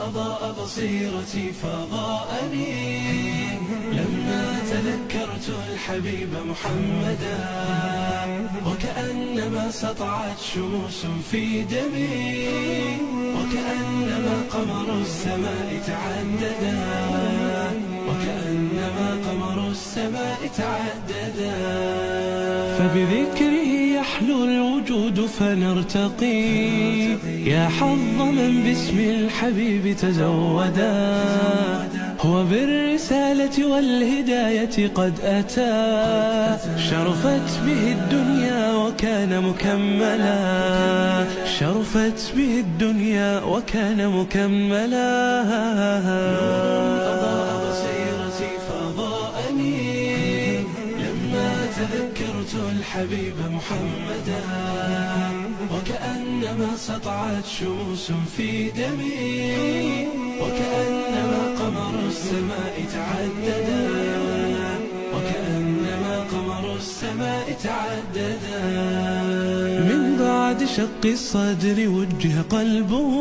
أضاء بصيرتي فضاءني لما تذكرت الحبيب محمدا، وكأنما سطعت شموس في دمي، وكأنما قمر السماء تعددا، وكأنما قمر السماء تعددا. فبذكره يحلو الوجود فنرتقي، يا حظ من باسم الحبيب تزودا، هو بالرسالة والهداية قد أتى، شرفت به الدنيا وكان مكملا، شرفت به الدنيا وكان مكملا. أضاء بصيرتي فضاءني لما تذكرت الحبيب محمدا، وكأنما سطعت شموس في دمي، وكأنما قمر السماء تعددا، وكأنما قمر السماء تعددا. من بعد شق الصدر وجه قلبه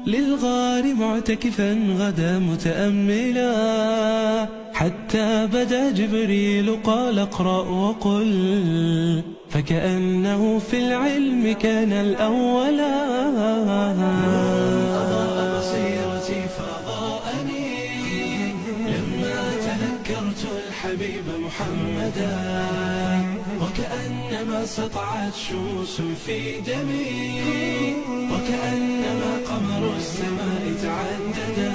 للغار معتكفا غدا متأملا، حتى بدا جبريل قال اقرأ وقل، فكأنه في العلم كان الأولا. أضاء بصيرتي فضاءني لما تذكرت الحبيب محمدا، وكأنما سطعت شموس في دمي، وكأنما قمر السماء تعددا،